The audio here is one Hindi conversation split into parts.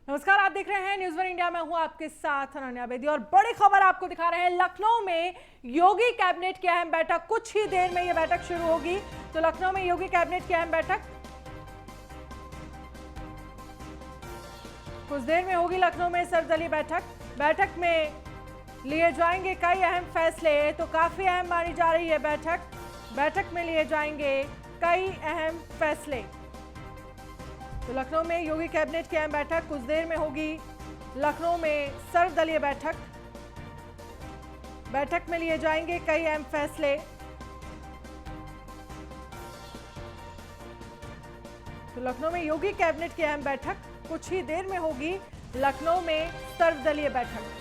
नमस्कार, आप देख रहे हैं न्यूज़ वन इंडिया। मैं हूं आपके साथ अनन्या बेदी और बड़ी खबर आपको दिखा रहे हैं। लखनऊ में योगी कैबिनेट की अहम बैठक, कुछ ही देर में यह बैठक शुरू होगी। तो लखनऊ में योगी कैबिनेट की अहम बैठक कुछ देर में होगी। लखनऊ में सर्वदलीय बैठक में लिए जाएंगे कई अहम फैसले। तो काफी अहम मानी जा रही है बैठक में लिए जाएंगे कई अहम फैसले। तो लखनऊ में योगी कैबिनेट की अहम बैठक कुछ देर में होगी। लखनऊ में सर्वदलीय बैठक में लिए जाएंगे कई अहम फैसले। तो लखनऊ में योगी कैबिनेट की अहम बैठक कुछ ही देर में होगी। लखनऊ में सर्वदलीय बैठक।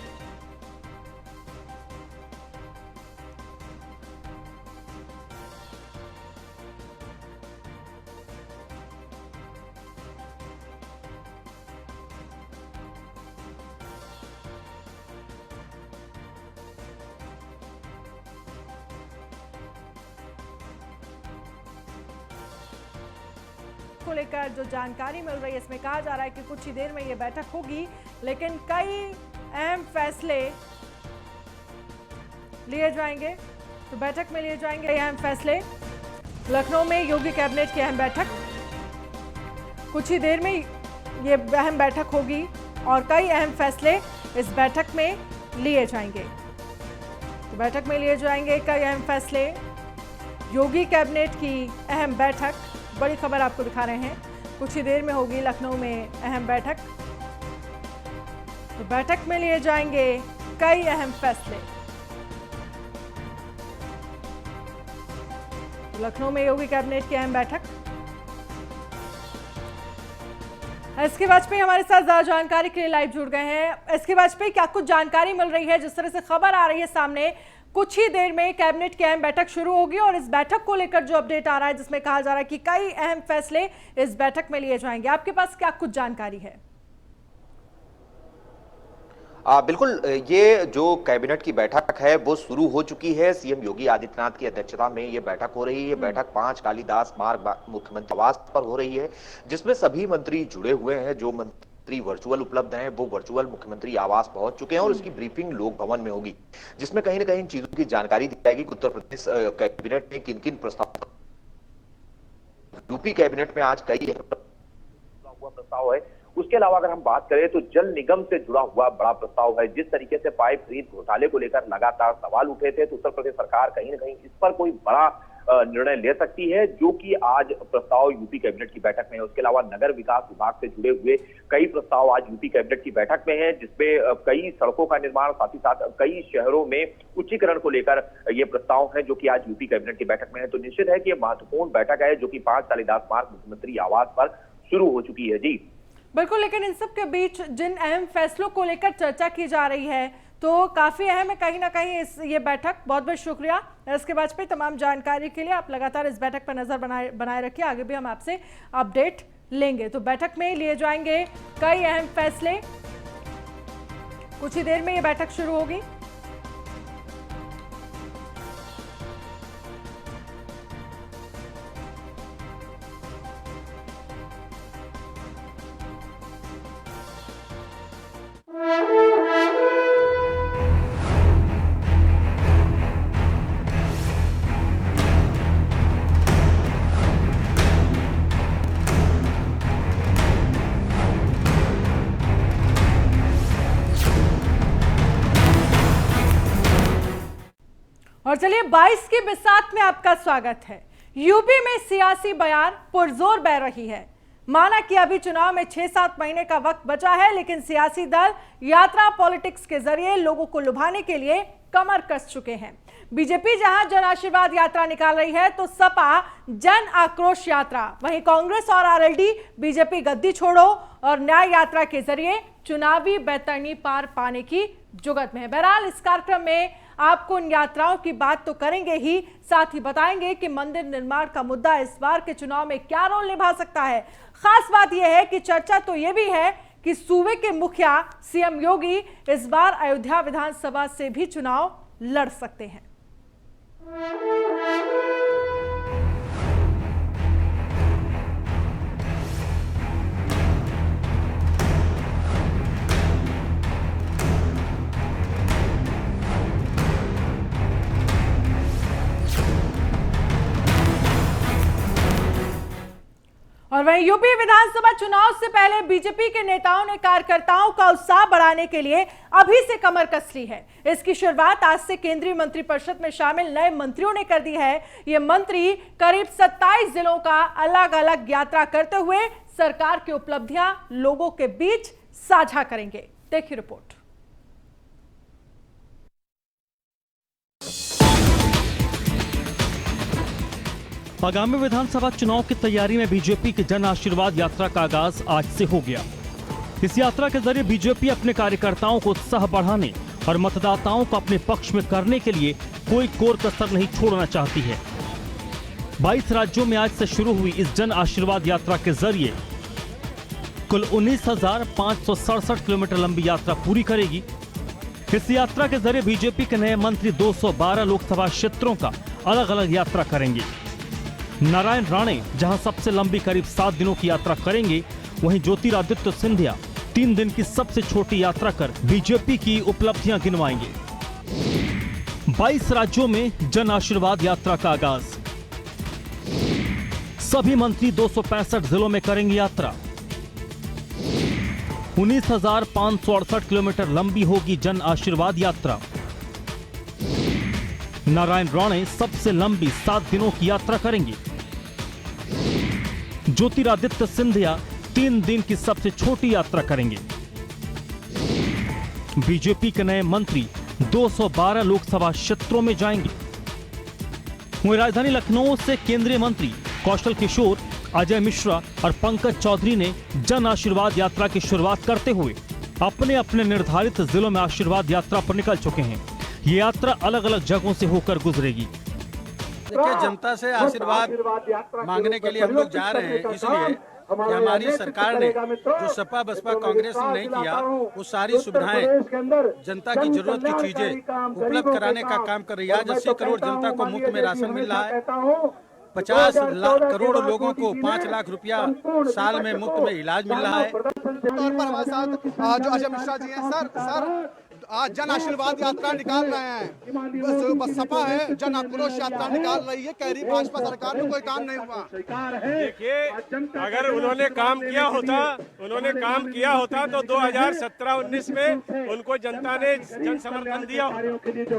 को लेकर जो जानकारी मिल रही है, इसमें कहा जा रहा है कि कुछ ही देर में यह बैठक होगी, लेकिन कई अहम फैसले लिए जाएंगे। तो बैठक में लिए जाएंगे अहम फैसले। लखनऊ में योगी कैबिनेट की अहम बैठक कुछ ही देर में ये अहम बैठक होगी और कई अहम फैसले इस बैठक में लिए जाएंगे। तो बैठक में लिए जाएंगे कई अहम फैसले। योगी कैबिनेट की अहम बैठक, बड़ी खबर आपको दिखा रहे हैं, कुछ ही देर में होगी लखनऊ में अहम बैठक। तो बैठक में लिए जाएंगे कई अहम फैसले। तो लखनऊ में योगी कैबिनेट की अहम बैठक। एसके वाजपेयी हमारे साथ ज्यादा जानकारी के लिए लाइव जुड़ गए हैं। एसके वाजपेयी, क्या कुछ जानकारी मिल रही है? जिस तरह से खबर आ रही है सामने, कुछ ही देर में कैबिनेट की अहम बैठक शुरू होगी और इस बैठक को लेकर जो अपडेट आ रहा है, जिसमें कहा जा रहा है कि कई अहम फैसले इस बैठक में लिए जाएंगे, आपके पास क्या कुछ जानकारी है? बिल्कुल, ये जो कैबिनेट की बैठक है वो शुरू हो चुकी है। सीएम योगी आदित्यनाथ की अध्यक्षता में ये बैठक हो रही है। बैठक 5 कालिदास मार्ग मुख्यमंत्री आवास पर हो रही है, जिसमें सभी मंत्री जुड़े हुए हैं। जो मंत्री वर्चुअल उपलब्ध हैं वो वर्चुअल मुख्यमंत्री आवास पहुंच चुके हैं और उसकी ब्रीफिंग लोक भवन में होगी, जिसमें कहीं ना कहीं चीजों की जानकारी दी जाएगी कि उत्तर प्रदेश कैबिनेट में किन किन प्रस्ताव। यूपी कैबिनेट में आज कई हुआ प्रस्ताव है। उसके अलावा अगर हम बात करें तो जल निगम से जुड़ा हुआ बड़ा प्रस्ताव है। जिस तरीके से पाइप खरीद घोटाले को लेकर लगातार सवाल उठे थे, तो उत्तर प्रदेश सरकार कहीं ना कहीं इस पर कोई बड़ा निर्णय ले सकती है, जो कि आज प्रस्ताव यूपी कैबिनेट की बैठक में है। उसके अलावा नगर विकास विभाग से जुड़े हुए कई प्रस्ताव आज यूपी कैबिनेट की बैठक में है, जिसमें कई सड़कों का निर्माण, साथ ही साथ कई शहरों में उच्चीकरण को लेकर ये प्रस्ताव है, जो कि आज यूपी कैबिनेट की बैठक में है। तो निश्चित है कि ये महत्वपूर्ण बैठक है, जो कि 5 कालिदास मार्ग मुख्यमंत्री आवास पर शुरू हो चुकी है। जी बिल्कुल, लेकिन इन सब के बीच जिन अहम फैसलों को लेकर चर्चा की जा रही है, तो काफी अहम है कहीं ना कहीं ये बैठक। बहुत बहुत शुक्रिया इसके वाजपेयी, तमाम जानकारी के लिए। आप लगातार इस बैठक पर नजर बनाए रखिए, आगे भी हम आपसे अपडेट लेंगे। तो बैठक में लिए जाएंगे कई अहम फैसले। कुछ ही देर में ये बैठक शुरू होगी। और चलिए 22 की बिसात में आपका स्वागत है। यूपी में सियासी बयार पुरजोर बह रही है। माना कि अभी चुनाव में 6-7 महीने का वक्त बचा है, लेकिन सियासी दल यात्रा पॉलिटिक्स के जरिए लोगों को लुभाने के लिए कमर कस चुके हैं। बीजेपी जहां जन आशीर्वाद यात्रा निकाल रही है, तो सपा जन आक्रोश यात्रा, वहीं कांग्रेस और आरएलडी बीजेपी गद्दी छोड़ो और न्याय यात्रा के जरिए चुनावी बैतरनी पार पाने की जुगत में है। बहरहाल इस कार्यक्रम में आपको उन यात्राओं की बात तो करेंगे ही, साथ ही बताएंगे कि मंदिर निर्माण का मुद्दा इस बार के चुनाव में क्या रोल निभा सकता है। खास बात यह है कि चर्चा तो यह भी है कि सूबे के मुखिया सीएम योगी इस बार अयोध्या विधानसभा से भी चुनाव लड़ सकते हैं। और वहीं यूपी विधानसभा चुनाव से पहले बीजेपी के नेताओं ने कार्यकर्ताओं का उत्साह बढ़ाने के लिए अभी से कमर कस ली है। इसकी शुरुआत आज से केंद्रीय मंत्रिपरिषद में शामिल नए मंत्रियों ने कर दी है। ये मंत्री करीब 27 जिलों का अलग अलग यात्रा करते हुए सरकार की उपलब्धियां लोगों के बीच साझा करेंगे। देखिए रिपोर्ट। आगामी विधानसभा चुनाव की तैयारी में बीजेपी की जन आशीर्वाद यात्रा का आगाज आज से हो गया। इस यात्रा के जरिए बीजेपी अपने कार्यकर्ताओं को उत्साह बढ़ाने और मतदाताओं को अपने पक्ष में करने के लिए कोई कोर कसर नहीं छोड़ना चाहती है। 22 राज्यों में आज से शुरू हुई इस जन आशीर्वाद यात्रा के जरिए कुल 19,567 किलोमीटर लंबी यात्रा पूरी करेगी। इस यात्रा के जरिए बीजेपी के नए मंत्री 212 लोकसभा क्षेत्रों का अलग अलग यात्रा करेंगे। नारायण राणे जहां सबसे लंबी करीब 7 दिनों की यात्रा करेंगे, वहीं ज्योतिरादित्य सिंधिया 3 दिन की सबसे छोटी यात्रा कर बीजेपी की उपलब्धियां गिनवाएंगे। 22 राज्यों में जन आशीर्वाद यात्रा का आगाज। सभी मंत्री 265 जिलों में करेंगे यात्रा। 19,568 किलोमीटर लंबी होगी जन आशीर्वाद यात्रा। नारायण राणे सबसे लंबी 7 दिनों की यात्रा करेंगे। ज्योतिरादित्य सिंधिया 3 दिन की सबसे छोटी यात्रा करेंगे। बीजेपी के नए मंत्री 212 लोकसभा क्षेत्रों में जाएंगे। वहीं राजधानी लखनऊ से केंद्रीय मंत्री कौशल किशोर, अजय मिश्रा और पंकज चौधरी ने जन आशीर्वाद यात्रा की शुरुआत करते हुए अपने अपने निर्धारित जिलों में आशीर्वाद यात्रा पर निकल चुके हैं। ये यात्रा अलग अलग जगहों से होकर गुजरेगी। देखिए, जनता से आशीर्वाद मांगने के लिए हम लोग जा रहे हैं, इसलिए कि हमारी सरकार ने जो सपा बसपा कांग्रेस ने नहीं किया, वो सारी सुविधाएं जनता की जरूरत की चीजें उपलब्ध कराने का काम कर रही है। आज 80 करोड़ जनता को मुफ्त में राशन मिल रहा है। 50 करोड़ लोगों को 5 लाख रुपया साल में मुफ्त में इलाज मिल रहा है। तौर पर हमारे साथ जो अजय मिश्रा जी हैं, सर आज जन आशीर्वाद यात्रा निकाल रहे हैं। बस सपा है जन आक्रोश यात्रा निकाल रही है, कह रही भाजपा सरकार में कोई काम नहीं हुआ। देखिए, अगर उन्होंने काम किया होता तो 2017-19 में उनको जनता ने जन समर्थन दिया।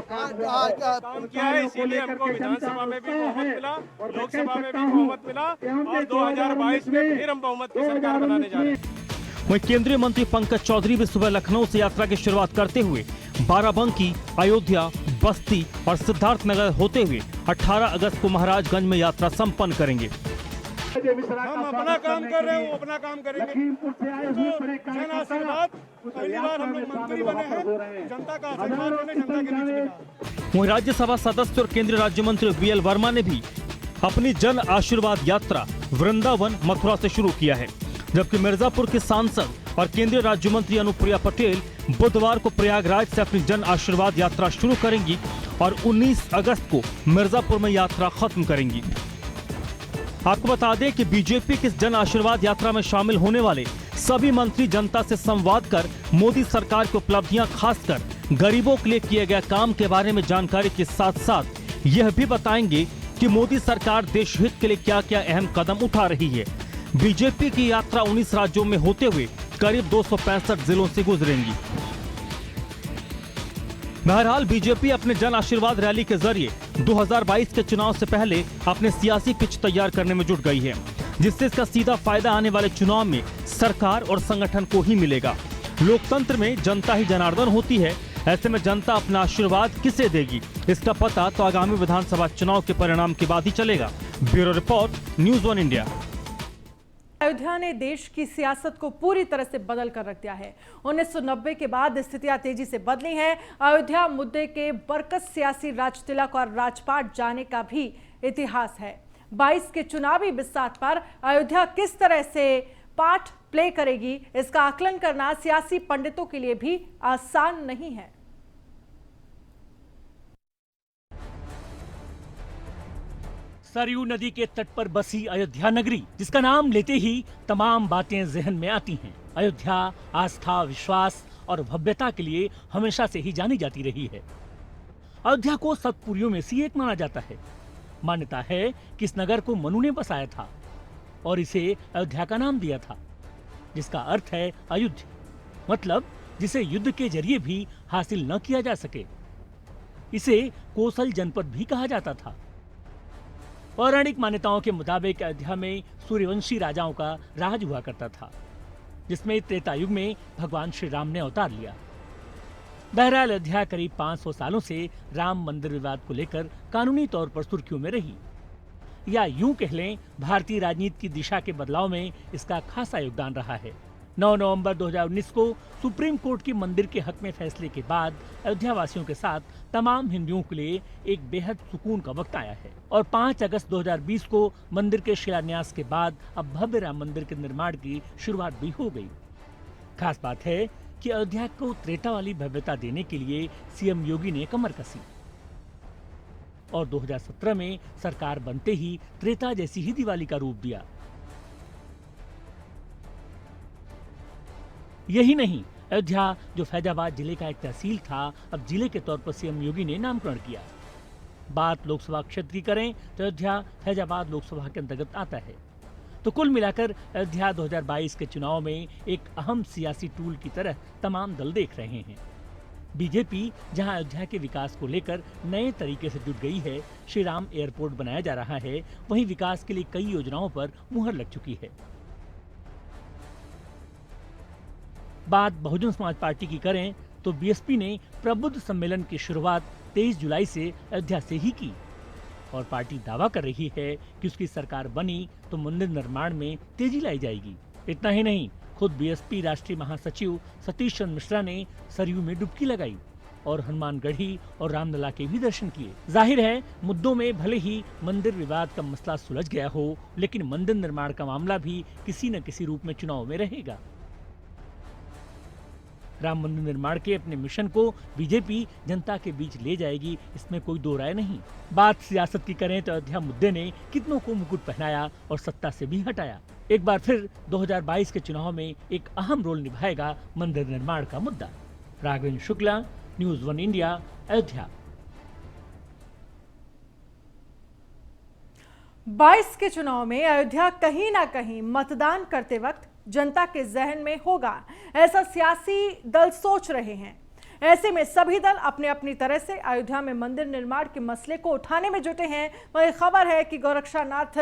काम किया है, इसीलिए हमको विधानसभा में भी बहुमत मिला, लोकसभा में भी बहुमत मिला और 2022 में फिर हम बहुमत की सरकार बनाने जा रहे हैं। वहीं केंद्रीय मंत्री पंकज चौधरी भी सुबह लखनऊ से यात्रा की शुरुआत करते हुए बाराबंकी, अयोध्या, बस्ती और सिद्धार्थनगर होते हुए 18 अगस्त को महाराजगंज में यात्रा संपन्न करेंगे। हम अपना काम कर रहे हैं, वो अपना काम करेंगे। जन आशीर्वाद पहली बार हम लोग मंत्री बने हैं, जनता का आशीर्वाद हमें जनता के बीच मिला। वहीं राज्यसभा सदस्य और केंद्रीय राज्य मंत्री BL वर्मा ने भी अपनी जन आशीर्वाद यात्रा वृंदावन, मथुरा से शुरू किया है, जबकि मिर्जापुर के सांसद और केंद्रीय राज्य मंत्री अनुप्रिया पटेल बुधवार को प्रयागराज से अपनी जन आशीर्वाद यात्रा शुरू करेंगी और 19 अगस्त को मिर्जापुर में यात्रा खत्म करेंगी। आपको बता दें कि बीजेपी की जन आशीर्वाद यात्रा में शामिल होने वाले सभी मंत्री जनता से संवाद कर मोदी सरकार की उपलब्धियां, खासकर गरीबों के लिए किए गए काम के बारे में जानकारी के साथ साथ यह भी बताएंगे कि मोदी सरकार देश हित के लिए क्या क्या अहम कदम उठा रही है। बीजेपी की यात्रा 19 राज्यों में होते हुए करीब 265 जिलों से गुजरेंगी। बहरहाल बीजेपी अपने जन आशीर्वाद रैली के जरिए 2022 के चुनाव से पहले अपने सियासी पिच तैयार करने में जुट गई है, जिससे इसका सीधा फायदा आने वाले चुनाव में सरकार और संगठन को ही मिलेगा। लोकतंत्र में जनता ही जनार्दन होती है, ऐसे में जनता अपना आशीर्वाद किसे देगी, इसका पता तो आगामी विधानसभा चुनाव के परिणाम के बाद ही चलेगा। Bureau report, news 1 India. Ayodhya ने देश की सियासत को पूरी तरह से बदल कर रख दिया है। 1990 के बाद स्थितियां तेजी से बदली हैं। अयोध्या मुद्दे के बरकस सियासी राजतिलक और राजपाट जाने का भी इतिहास है। 22 के चुनावी बिसात पर अयोध्या किस तरह से पार्ट प्ले करेगी, इसका आकलन करना सियासी पंडितों के लिए भी आसान नहीं है। सरयू नदी के तट पर बसी अयोध्या नगरी, जिसका नाम लेते ही तमाम बातें जहन में आती हैं। अयोध्या आस्था, विश्वास और भव्यता के लिए हमेशा से ही जानी जाती रही है। अयोध्या को सतपुरियों में से एक माना जाता है। मान्यता है कि इस नगर को मनु ने बसाया था। और इसे अयोध्या का नाम दिया था, जिसका अर्थ है अयुद्ध, मतलब जिसे युद्ध के जरिए भी हासिल न किया जा सके। इसे कोसल जनपद भी कहा जाता था। पौराणिक मान्यताओं के मुताबिक अयोध्या में सूर्यवंशी राजाओं का राज हुआ करता था, जिसमें त्रेता युग में भगवान श्री राम ने अवतार लिया। बहरहाल अयोध्या करीब 500 सालों से राम मंदिर विवाद को लेकर कानूनी तौर पर सुर्खियों में रही, या यूं कह लें भारतीय राजनीति की दिशा के बदलाव में इसका खासा योगदान रहा है। 9 नवंबर 2019 को सुप्रीम कोर्ट की मंदिर के हक में फैसले के बाद अयोध्या वासियों के साथ तमाम हिंदुओं के लिए एक बेहद सुकून का वक्त आया है और 5 अगस्त 2020 को मंदिर के शिलान्यास के बाद अब भव्य राम मंदिर के निर्माण की शुरुआत भी हो गई। खास बात है कि अयोध्या को त्रेता वाली भव्यता देने के लिए सीएम योगी ने कमर कसी और 2017 में सरकार बनते ही त्रेता जैसी ही दिवाली का रूप दिया। यही नहीं, अयोध्या जो फैजाबाद जिले का एक तहसील था, अब जिले के तौर पर सीएम योगी ने नामकरण किया। बात लोकसभा क्षेत्र की करें तो अयोध्या फैजाबाद लोकसभा के अंतर्गत आता है। तो कुल मिलाकर अयोध्या 2022 के चुनाव में एक अहम सियासी टूल की तरह तमाम दल देख रहे हैं। बीजेपी जहां अयोध्या के विकास को लेकर नए तरीके से जुट गई है, श्री राम एयरपोर्ट बनाया जा रहा है, वहीं विकास के लिए कई योजनाओं पर मुहर लग चुकी है। बात बहुजन समाज पार्टी की करें तो बीएसपी ने प्रबुद्ध सम्मेलन की शुरुआत 23 जुलाई से अयोध्या से ही की और पार्टी दावा कर रही है कि उसकी सरकार बनी तो मंदिर निर्माण में तेजी लाई जाएगी। इतना ही नहीं, खुद बीएसपी राष्ट्रीय महासचिव सतीश चंद्र मिश्रा ने सरयू में डुबकी लगाई और हनुमानगढ़ी और रामलला के भी दर्शन किए। जाहिर है मुद्दों में भले ही मंदिर विवाद का मसला सुलझ गया हो, लेकिन मंदिर निर्माण का मामला भी किसी न किसी रूप में चुनाव में रहेगा। राम मंदिर निर्माण के अपने मिशन को बीजेपी जनता के बीच ले जाएगी, इसमें कोई दो राय नहीं। बात सियासत की करें तो अयोध्या मुद्दे ने कितनों को मुकुट पहनाया और सत्ता से भी हटाया। एक बार फिर 2022 के चुनाव में एक अहम रोल निभाएगा मंदिर निर्माण का मुद्दा। Raghavendra Shukla, news 1 India, Ayodhya. 22 के चुनाव में अयोध्या कहीं ना कहीं मतदान करते वक्त जनता के जहन में होगा, ऐसा सियासी दल सोच रहे हैं। ऐसे में सभी दल अपने अपनी तरह से अयोध्या में मंदिर निर्माण के मसले को उठाने में जुटे हैं। वही खबर है कि गोरक्षनाथ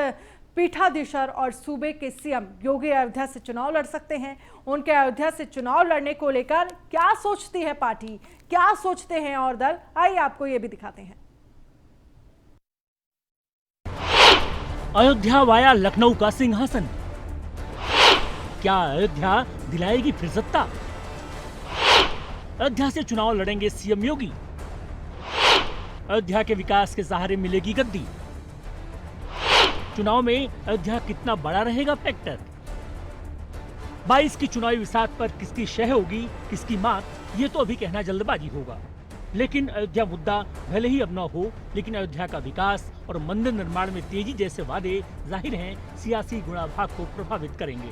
पीठाधीश्वर और सूबे के सीएम योगी अयोध्या से चुनाव लड़ सकते हैं। उनके अयोध्या से चुनाव लड़ने को लेकर क्या सोचती है पार्टी, क्या सोचते हैं और दल, आइए आपको ये भी दिखाते हैं। अयोध्या वाया लखनऊ का सिंहासन, क्या अयोध्या दिलाएगी फिर सत्ता? अयोध्या से चुनाव लड़ेंगे सीएम योगी, अयोध्या के विकास के सहारे मिलेगी गद्दी। चुनाव में अयोध्या कितना बड़ा रहेगा फैक्टर? 22 की चुनावी विसात पर किसकी शह होगी, किसकी मात, ये तो अभी कहना जल्दबाजी होगा। लेकिन अयोध्या मुद्दा भले ही अब न हो, लेकिन अयोध्या का विकास और मंदिर निर्माण में तेजी जैसे वादे जाहिर हैं सियासी गुणाभाग को प्रभावित करेंगे।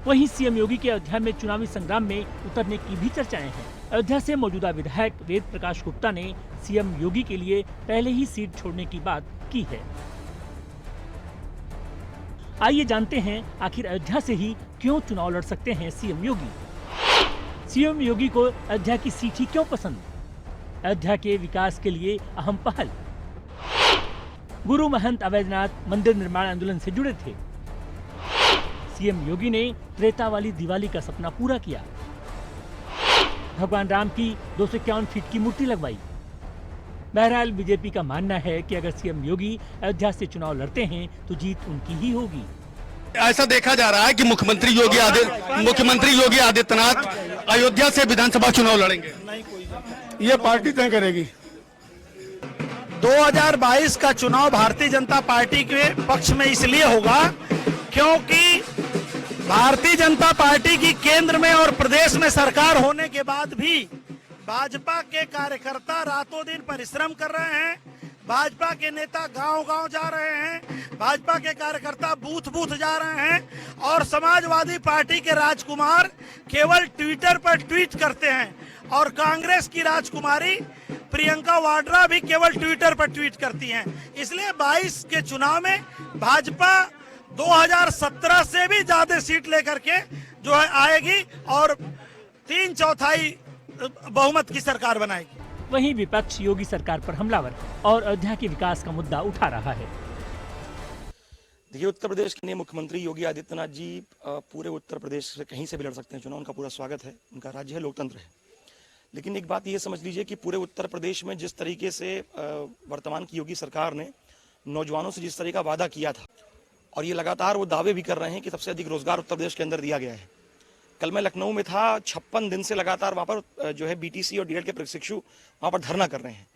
वहीं सीएम योगी के अयोध्या में चुनावी संग्राम में उतरने की भी चर्चाएं हैं। अयोध्या से मौजूदा विधायक वेद प्रकाश गुप्ता ने सीएम योगी के लिए पहले ही सीट छोड़ने की बात की है। आइए जानते हैं आखिर अयोध्या से ही क्यों चुनाव लड़ सकते हैं सीएम योगी। सीएम योगी को अयोध्या की सीट ही क्यों पसंद? अयोध्या के विकास के लिए अहम पहल। गुरु महंत अवैधनाथ मंदिर निर्माण आंदोलन से जुड़े थे। सीएम योगी ने त्रेता वाली दिवाली का सपना पूरा किया। भगवान राम की 251 फीट की मूर्ति लगवाई। बहरहाल बीजेपी का मानना है कि अगर सीएम योगी अयोध्या से चुनाव लड़ते हैं तो जीत उनकी ही होगी। ऐसा देखा जा रहा है कि मुख्यमंत्री योगी आदित्यनाथ अयोध्या से विधानसभा चुनाव लड़ेंगे। ये पार्टी तय करेगी। 2022 का चुनाव भारतीय जनता पार्टी के पक्ष में इसलिए होगा क्योंकि भारतीय जनता पार्टी की केंद्र में और प्रदेश में सरकार होने के बाद भी भाजपा के कार्यकर्ता रातों दिन परिश्रम कर रहे हैं। भाजपा के नेता गांव-गांव जा रहे हैं, भाजपा के कार्यकर्ता बूथ-बूथ जा रहे हैं और समाजवादी पार्टी के राजकुमार केवल ट्विटर पर ट्वीट करते हैं और कांग्रेस की राजकुमारी प्रियंका वाड्रा भी केवल ट्विटर पर ट्वीट करती हैं। इसलिए 22 के चुनाव में भाजपा 2017 से भी ज्यादा सीट लेकर के जो है आएगी और 3/4 बहुमत की सरकार बनाएगी। वहीं विपक्ष योगी सरकार पर हमलावर और अयोध्या के विकास का मुद्दा उठा रहा है। देखिए, उत्तर प्रदेश के नए मुख्यमंत्री योगी आदित्यनाथ जी पूरे उत्तर प्रदेश से कहीं से भी लड़ सकते हैं चुनाव, उनका पूरा स्वागत है, उनका राज्य है, लोकतंत्र है। लेकिन एक बात ये समझ लीजिए कि पूरे उत्तर प्रदेश में जिस तरीके से वर्तमान की योगी सरकार ने नौजवानों से जिस तरह का वादा किया था, और ये लगातार वो दावे भी कर रहे हैं कि सबसे अधिक रोजगार उत्तर प्रदेश के अंदर दिया गया है। कल मैं लखनऊ में था, 56 दिन से लगातार वहाँ पर जो है BTC और DELED के प्रशिक्षु वहाँ पर धरना कर रहे हैं।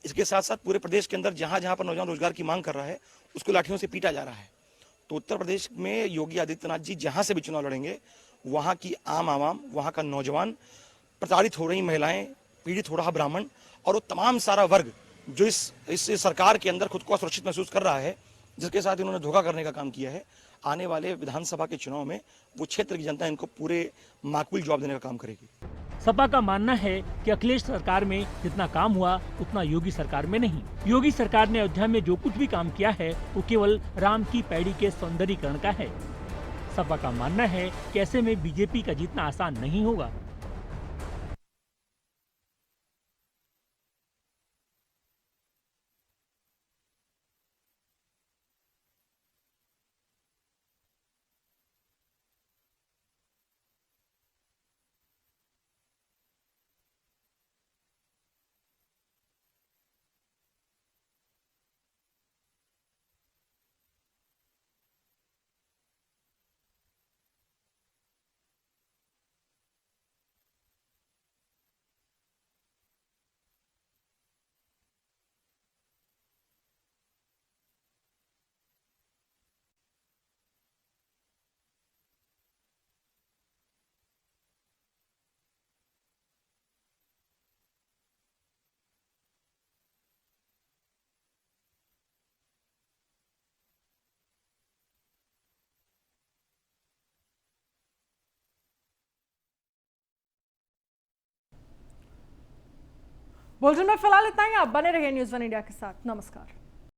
इसके साथ साथ पूरे प्रदेश के अंदर जहाँ जहाँ पर नौजवान रोजगार की मांग कर रहा है उसको लाठियों से पीटा जा रहा है। तो उत्तर प्रदेश में योगी आदित्यनाथ जी जहाँ से भी चुनाव लड़ेंगे, वहाँ की आम आवाम, वहाँ का नौजवान, प्रताड़ित हो रही महिलाएं, पीड़ित हो रहा ब्राह्मण और वो तमाम सारा वर्ग जो इस सरकार के अंदर खुद को असुरक्षित महसूस कर रहा है, जिसके साथ इन्होंने धोखा करने का काम किया है, आने वाले विधानसभा के चुनाव में वो क्षेत्र की जनता इनको पूरे माकूल जवाब देने का काम करेगी। सपा का मानना है कि अखिलेश सरकार में जितना काम हुआ उतना योगी सरकार में नहीं। योगी सरकार ने अयोध्या में जो कुछ भी काम किया है वो केवल राम की पैड़ी के सौंदर्यीकरण का है। सपा का मानना है कि ऐसे में बीजेपी का जीतना आसान नहीं होगा। बुलेटिन में फिलहाल इतना ही। आप बने रहिए न्यूज़ 1 इंडिया के साथ। नमस्कार।